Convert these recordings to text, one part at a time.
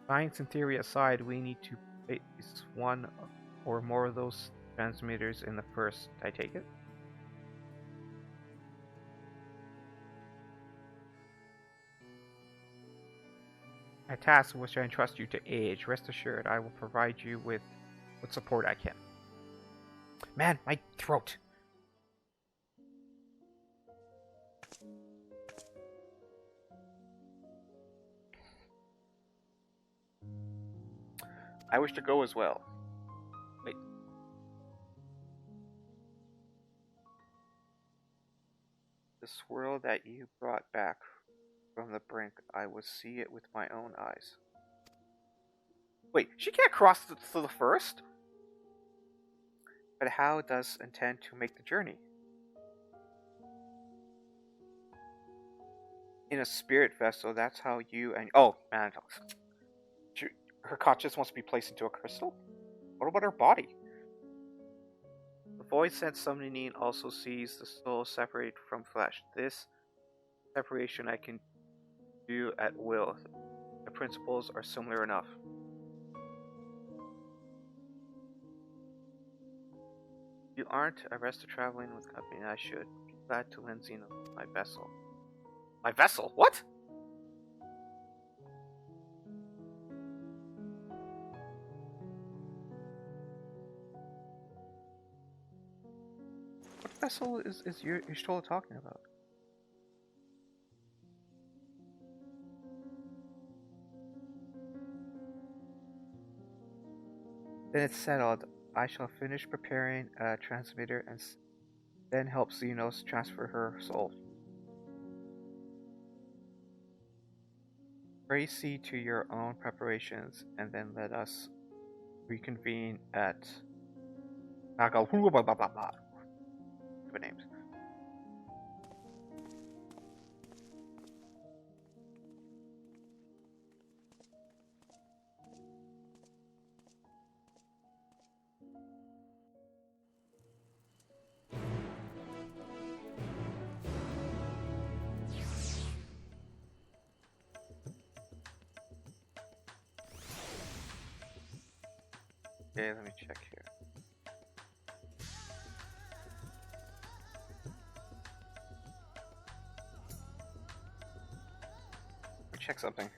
Science and theory aside, we need to place one or more of those transmitters in the first. I take it? A task which I entrust you to age. Rest assured, I will provide you with what support I can. Man, my throat! I wish to go as well. Wait. The swirl that you brought back from the brink, I will see it with my own eyes. Wait, she can't cross to the first? But how does intend to make the journey? In a spirit vessel, that's how you and... Oh, man. Her conscience wants to be placed into a crystal? What about her body? The void sense summoning also sees the soul separated from flesh. This separation I can do at will. The principles are similar enough. You aren't a rest of traveling with company. I should be glad to lend Xeno my vessel. My vessel? What? What vessel is you're still talking about? Then it's settled. I shall finish preparing a transmitter and then help Xenos transfer her soul. Pray see to your own preparations, and then let us reconvene at Naga. Blah blah blah blah. Good names. Okay, let me check here. Check something.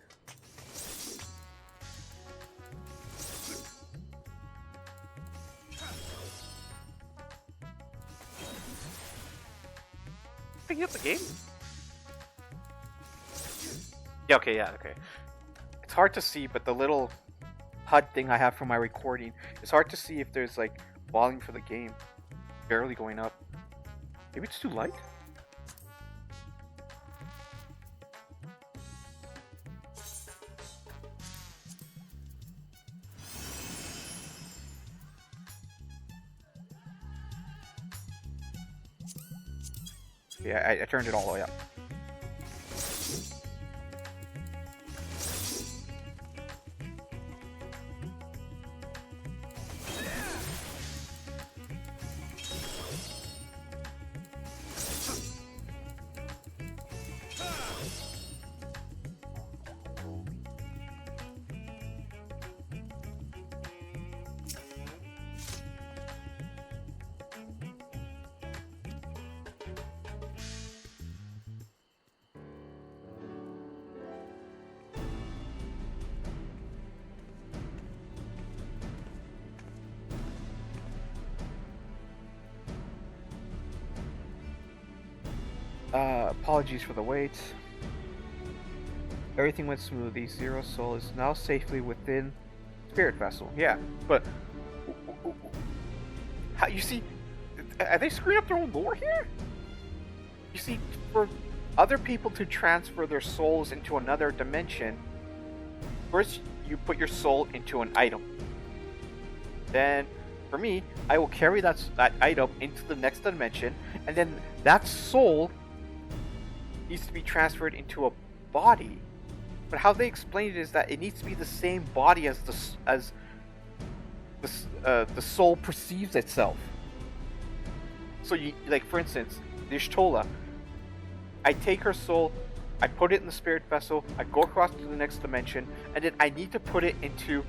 Picking up the game? Yeah, okay, yeah, okay. It's hard to see, but the little HUD thing I have for my recording, it's hard to see if there's like volume for the game barely going up. Maybe it's too light? Yeah, I turned it all the way up. Apologies for the wait. Everything went smoothly. Zero Soul is now safely within Spirit Vessel. Yeah, but how you see? Are they screwing up their own lore here? You see, for other people to transfer their souls into another dimension, first you put your soul into an item. Then, for me, I will carry that item into the next dimension, and then that soul needs to be transferred into a body. But how they explain it is that it needs to be the same body as the soul perceives itself. So you, like for instance, the Y'shtola, I take her soul I put it in the spirit vessel, I go across to the next dimension, and then I need to put it into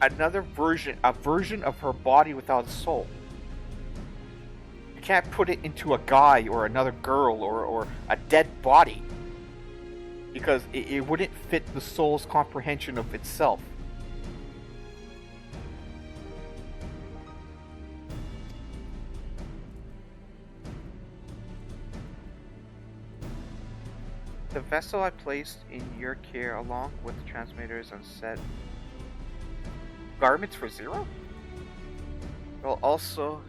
another version, a version of her body without a soul. You can't put it into a guy or another girl or a dead body, because it wouldn't fit the soul's comprehension of itself. The vessel I placed in your care along with the transmitters and set garments for Zero will also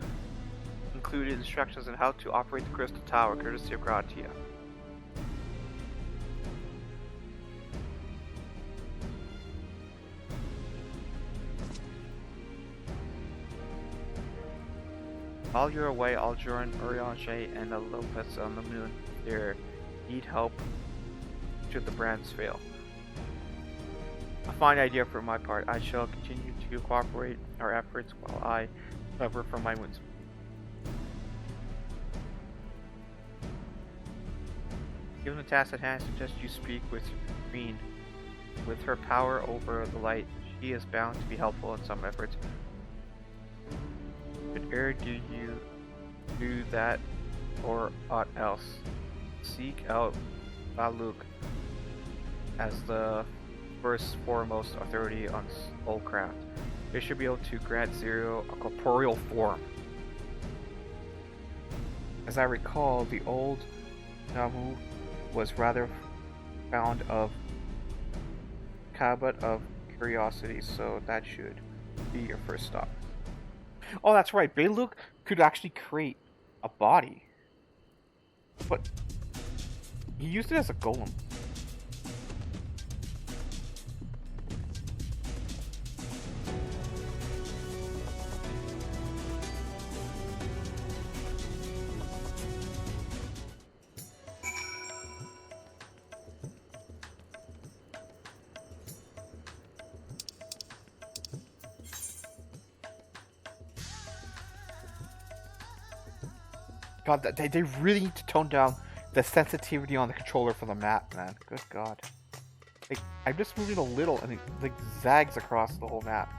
include instructions on how to operate the crystal tower, courtesy of Gratia. While you're away, I'll join Urianger and Lopez on the moon. They need help should the brands fail. A fine idea for my part. I shall continue to cooperate our efforts while I recover from my wounds. Given the task at hand, I suggest you speak with Green. With her power over the light, she is bound to be helpful in some efforts. But ere do you do that or aught else, seek out Baluk as the first foremost authority on Soulcraft. They should be able to grant Zero a corporeal form. As I recall, the old Namu was rather fond of Cabot of Curiosity, so that should be your first stop. Oh, that's right. Baluk could actually create a body, but he used it as a golem. God, they really need to tone down the sensitivity on the controller for the map, man. Good God. Like, I'm just moving a little and it like zags across the whole map.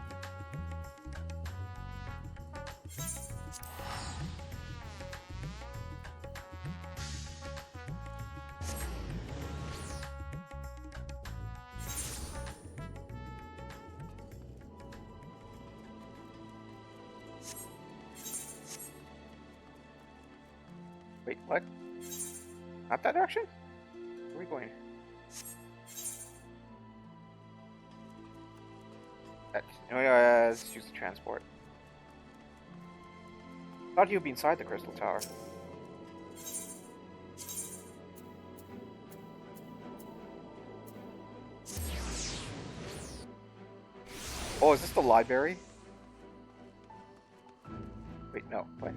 Wait, what? Not that direction? Where are we going? Let's use the transport. Thought you'd be inside the crystal tower. Oh, is this the library? Wait, no. What?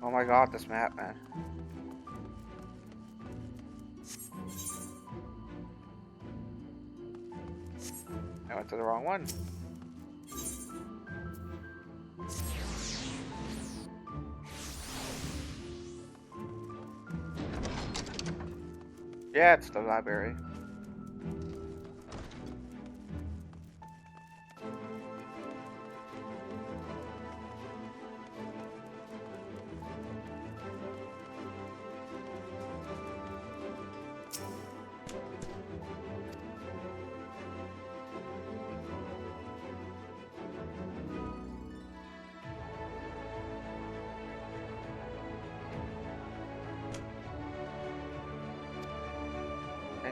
Oh my God, this map, man. I went to the wrong one. Yeah, it's the library.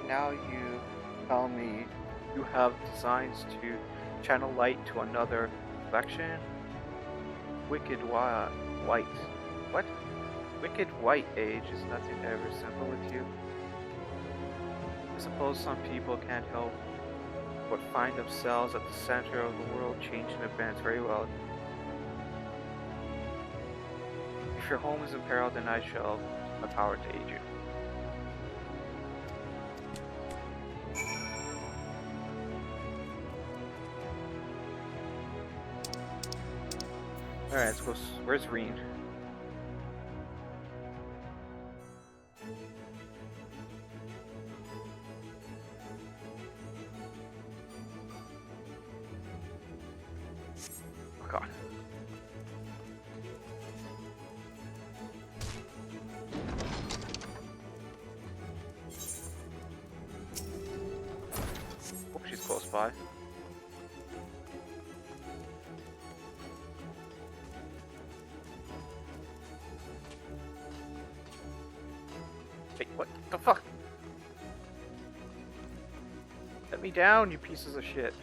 Now you tell me you have designs to channel light to another reflection. Wicked white. What? Wicked white age is nothing ever simple with you. I suppose some people can't help but find themselves at the center of the world, changing events very well. If your home is in peril, then I shall have the power to aid you. Alright, let's go. Where's Reen? Oh god. Hope she's close by. Wait, what the fuck? Let me down, you pieces of shit.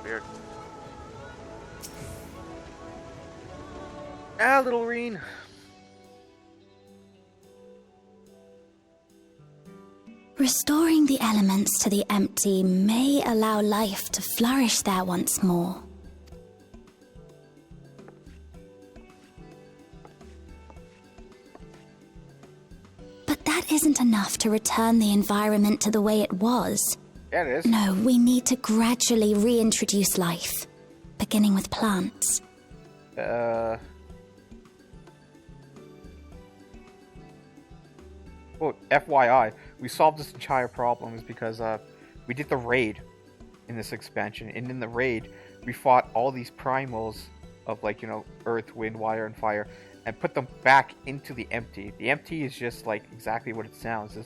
Weird. Ah, little Reen. Restoring the elements to the empty may allow life to flourish there once more. But that isn't enough to return the environment to the way it was. Yeah, it is. No, we need to gradually reintroduce life, beginning with plants. Well, FYI, we solved this entire problem is because we did the raid in this expansion, and in the raid, we fought all these primals of, like, you know, earth, wind, water, and fire, and put them back into the empty. The empty is just like exactly what it sounds.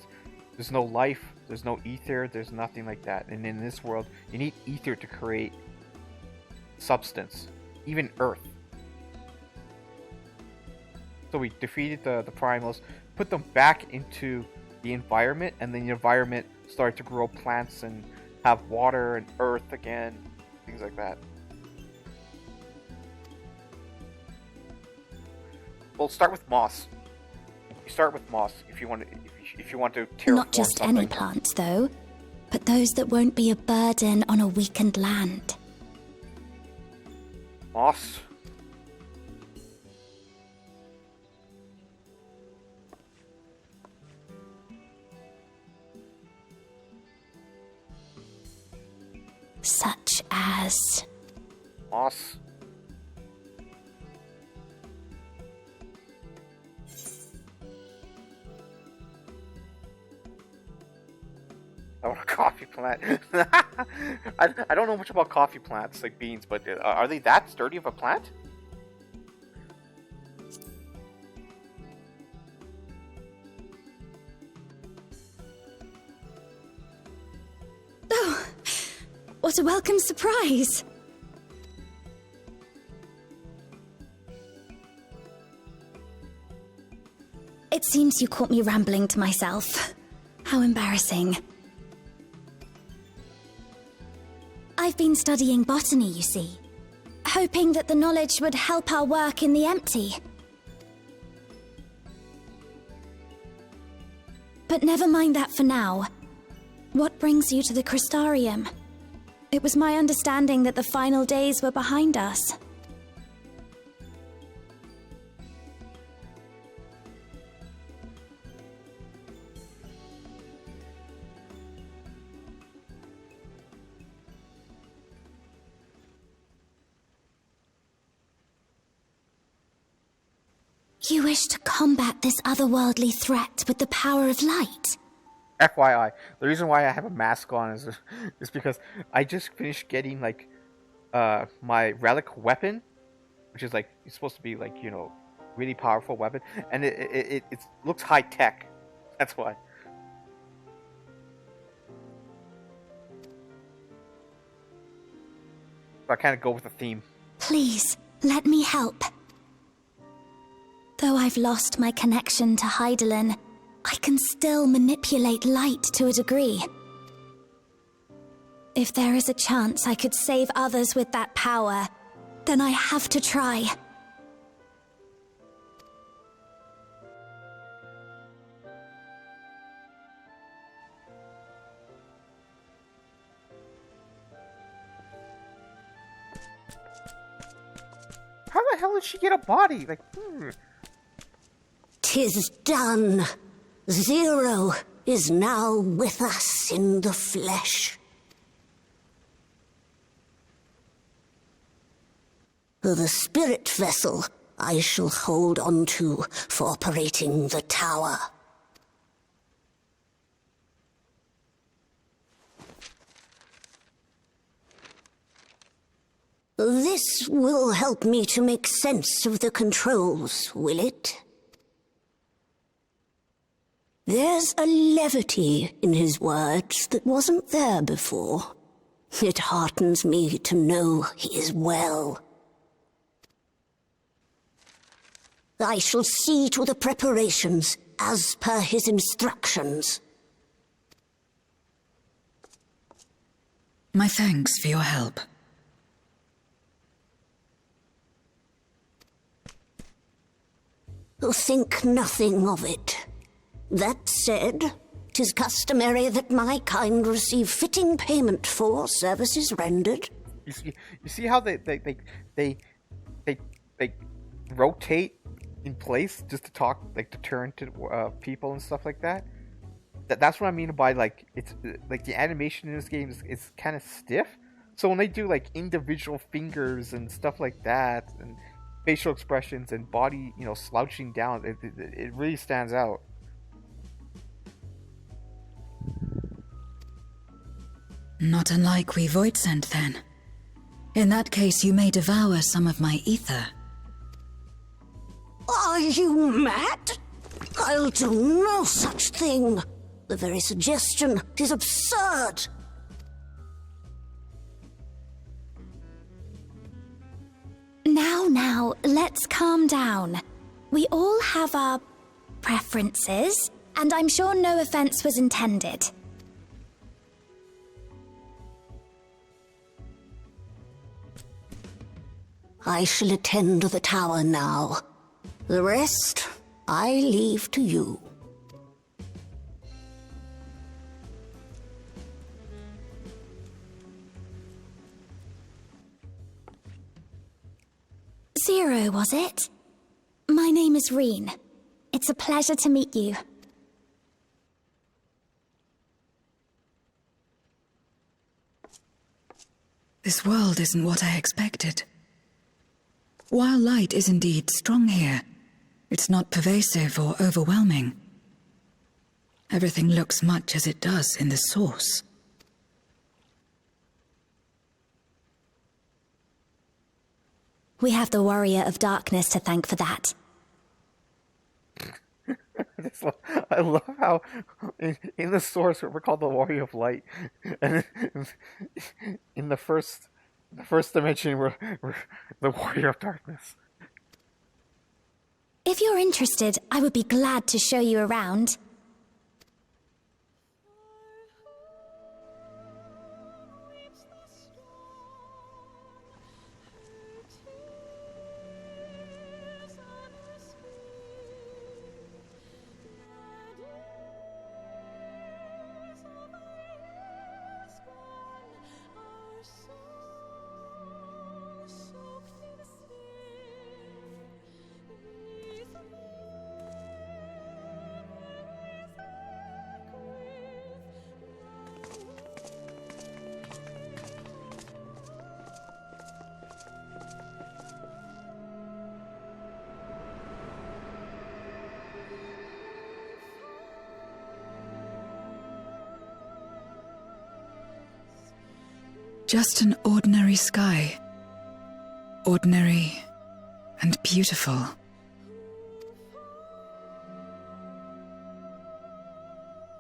There's no life, there's no ether, there's nothing like that. And in this world, you need ether to create substance, even earth. So we defeated the primals, put them back into the environment, and then the environment started to grow plants and have water and earth again, things like that. Well, start with moss. You start with moss if you want to. If you want to terraform Not just something. any plants, though, but those that won't be a burden on a weakened land. Moss. Such as... Moss. I want a coffee plant. I don't know much about coffee plants, like beans, but are they that sturdy of a plant? Oh, what a welcome surprise! It seems you caught me rambling to myself. How embarrassing. I've been studying botany, you see, hoping that the knowledge would help our work in the empty. But never mind that for now. What brings you to the Crystarium? It was my understanding that the final days were behind us. You wish to combat this otherworldly threat with the power of light? FYI, the reason why I have a mask on is because I just finished getting, like, my relic weapon, which is, like, it's supposed to be, like, you know, really powerful weapon, and it looks high tech. That's why. So I kind of go with the theme. Please, let me help. Though I've lost my connection to Hydaelyn, I can still manipulate light to a degree. If there is a chance I could save others with that power, then I have to try. the hell did she get a body? Like, 'Tis done. Zero is now with us in the flesh. The spirit vessel I shall hold on to for operating the tower. This will help me to make sense of the controls, will it? There's a levity in his words that wasn't there before. It heartens me to know he is well. I shall see to the preparations as per his instructions. My thanks for your help. Think nothing of it. That said, 'tis customary that my kind receive fitting payment for services rendered. you see how they rotate in place just to talk, like to turn to people and stuff like that. That's what I mean by like it's like the animation in this game is kind of stiff. So when they do like individual fingers and stuff like that, and facial expressions and body, slouching down, it really stands out. Not unlike we void sent then. In that case, you may devour some of my ether. Are you mad? I'll do no such thing. The very suggestion is absurd. Now, let's calm down. We all have our preferences, and I'm sure no offense was intended. I shall attend to the tower now. The rest, I leave to you. Zero, was it? My name is Reen. It's a pleasure to meet you. This world isn't what I expected. While light is indeed strong here, it's not pervasive or overwhelming. Everything looks much as it does in the source. We have the Warrior of Darkness to thank for that. I love how in the source we're called the Warrior of Light, and in the first dimension we're the Warrior of Darkness. If you're interested, I would be glad to show you around. Just an ordinary sky. Ordinary and beautiful.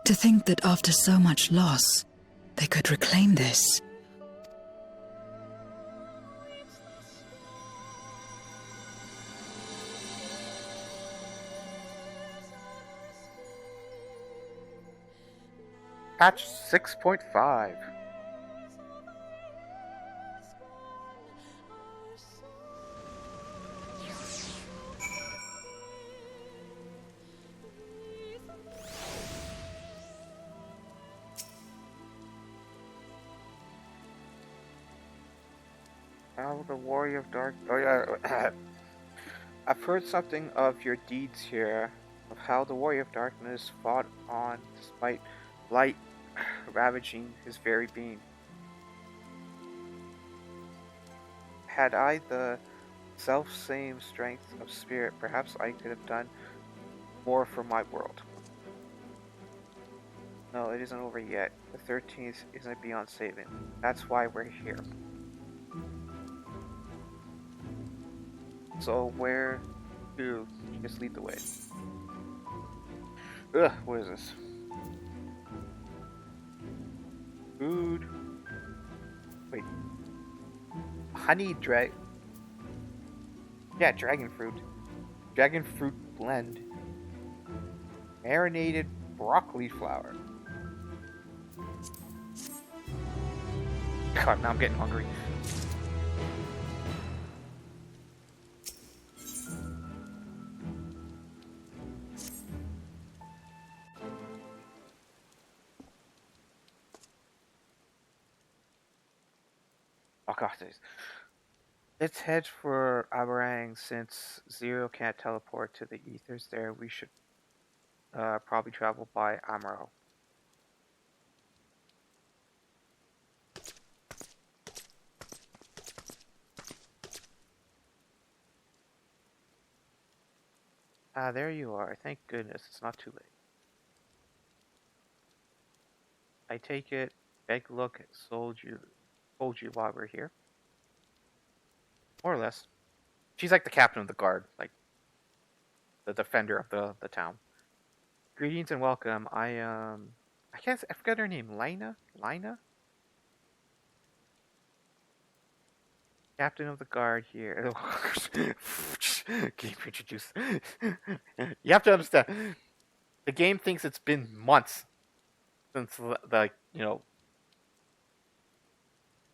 To think that after so much loss, they could reclaim this. Patch 6.5. Oh, the Warrior of Dark. Oh yeah. I've heard something of your deeds here, of how the Warrior of Darkness fought on despite light ravaging his very being. Had I the self-same strength of spirit, perhaps I could have done more for my world. No, it isn't over yet. The 13th isn't beyond saving. That's why we're here. So where to? Just lead the way. Ugh, what is this? Food. Wait. Honey Yeah, dragon fruit. Dragon fruit blend. Marinated broccoli flour. God, now I'm getting hungry. Oh god, let's head for Aberang. Since Zero can't teleport to the ethers there, we should probably travel by Amaro. Ah, there you are. Thank goodness, it's not too late. I take it Beglook told you while we're here. More or less. She's like the captain of the guard, like the defender of the town. Greetings and welcome. I forgot her name. Lina? Captain of the guard here. Game introduced. You have to understand. The game thinks it's been months since the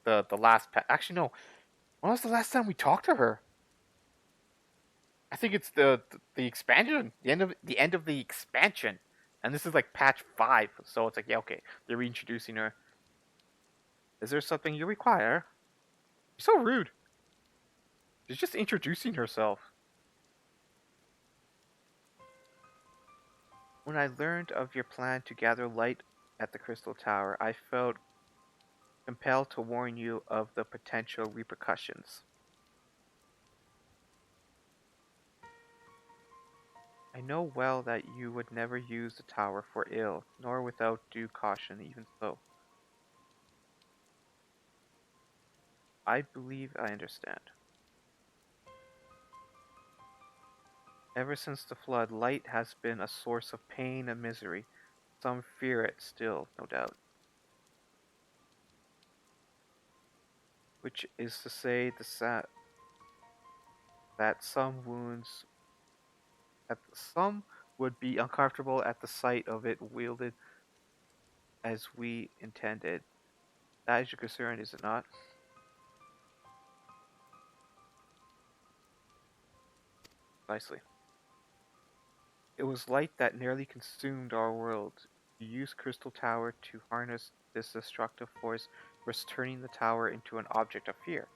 the last actually no. When was the last time we talked to her? I think it's the expansion, the end of the expansion, and this is like patch 5. So it's like, yeah, okay, they're reintroducing her. Is there something you require? You're so rude. She's just introducing herself. When I learned of your plan to gather light at the Crystal Tower, I felt compelled to warn you of the potential repercussions. I know well that you would never use the tower for ill, nor without due caution, even so. I believe I understand. Ever since the flood, light has been a source of pain and misery. Some fear it still, no doubt. Which is to say that some would be uncomfortable at the sight of it wielded as we intended. That is your concern, is it not? Precisely. It was light that nearly consumed our world. You used Crystal Tower to harness this destructive force, thus turning the tower into an object of fear.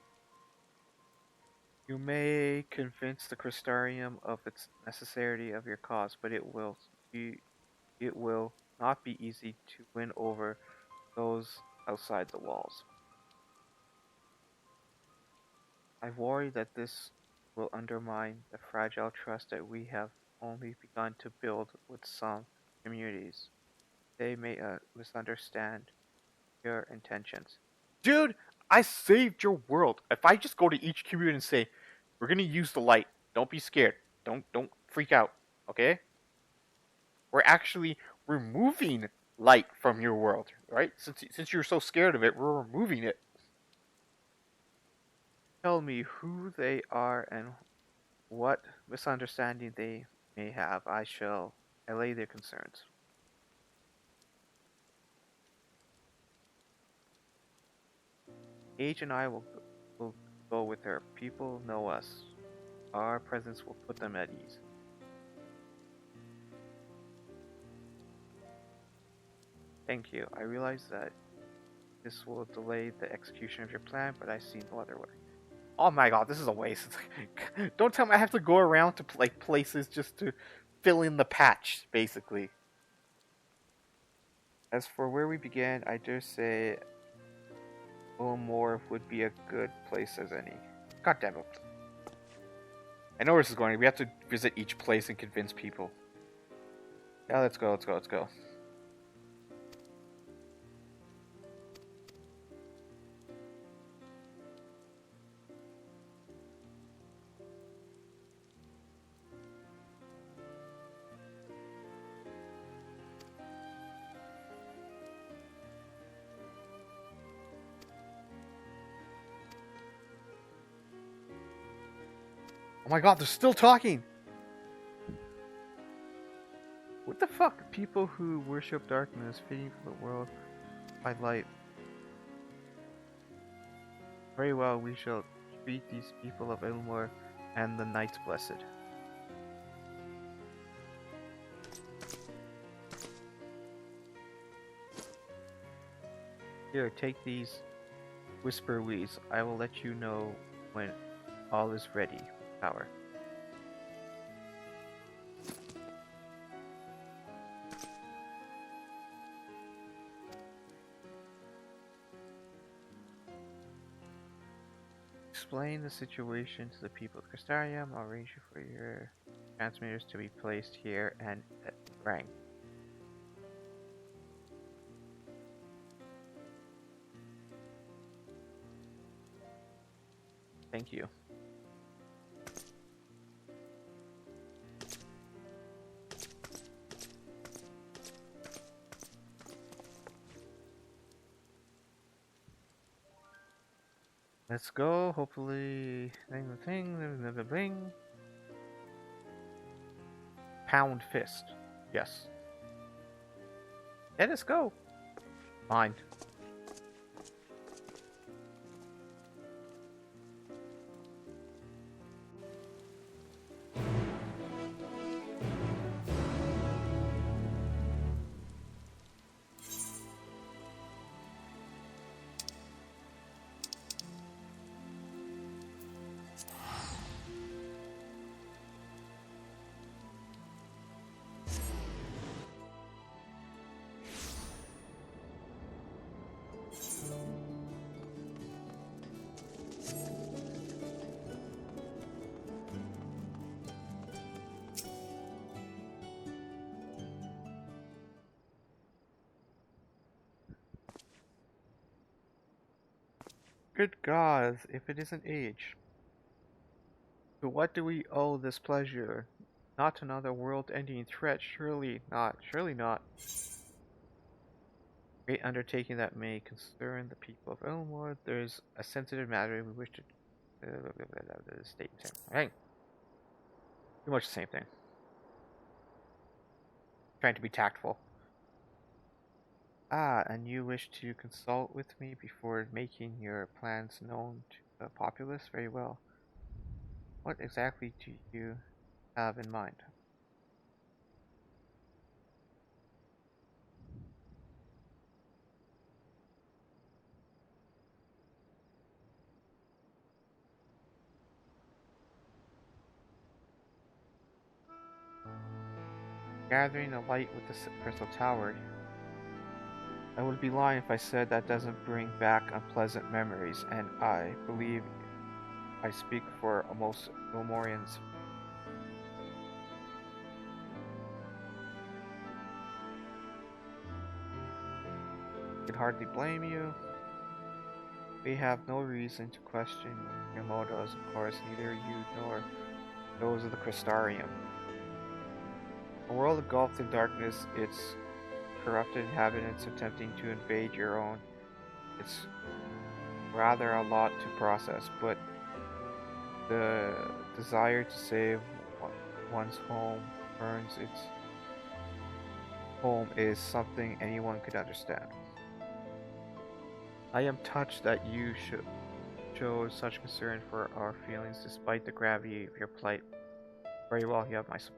You may convince the Crystarium of its necessity of your cause, but it will not be easy to win over those outside the walls. I worry that this will undermine the fragile trust that we have only begun to build with some communities. They may misunderstand your intentions. Dude, I saved your world. If I just go to each community and say, we're gonna use the light, don't be scared. Don't freak out, okay? We're actually removing light from your world, right? Since you're so scared of it, we're removing it. Tell me who they are and what misunderstanding they may have. I shall allay their concerns. Age and I will go with her. People know us. Our presence will put them at ease. Thank you. I realize that this will delay the execution of your plan, but I see no other way. Oh my god, this is a waste. Don't tell me I have to go around to like places just to fill in the patch, basically. As for where we began, I dare say Ulmore would be a good place as any. God damn it. I know where this is going. We have to visit each place and convince people. Yeah, let's go, let's go, let's go. Oh my god, they're still talking! What the fuck? People who worship darkness, fitting for the world by light. Very well, we shall treat these people of Ilmor and the Knights Blessed. Here, take these whisper weeds. I will let you know when all is ready. Power. Explain the situation to the people of Crystarium. I'll arrange for your transmitters to be placed here and at Rang. Thank you. Let's go, hopefully. Thing. Pound fist. Yes. Let us go. Fine. Good gods, if it isn't age. To what do we owe this pleasure? Not another world-ending threat, surely not, surely not. Great undertaking that may concern the people of Elmore. There's a sensitive matter we wish to state. Hey, pretty much the same thing. Trying to be tactful. Ah, and you wish to consult with me before making your plans known to the populace? Very well. What exactly do you have in mind? Gathering a light with the crystal tower. I would be lying if I said that doesn't bring back unpleasant memories, and I believe I speak for most Ilmorians. I could hardly blame you. We have no reason to question your motives, of course, neither you nor those of the Crystarium. A world engulfed in darkness, its corrupted inhabitants attempting to invade your own. It's rather a lot to process, but the desire to save one's home earns its home is something anyone could understand. I am touched that you show such concern for our feelings despite the gravity of your plight. Very well, you have my support.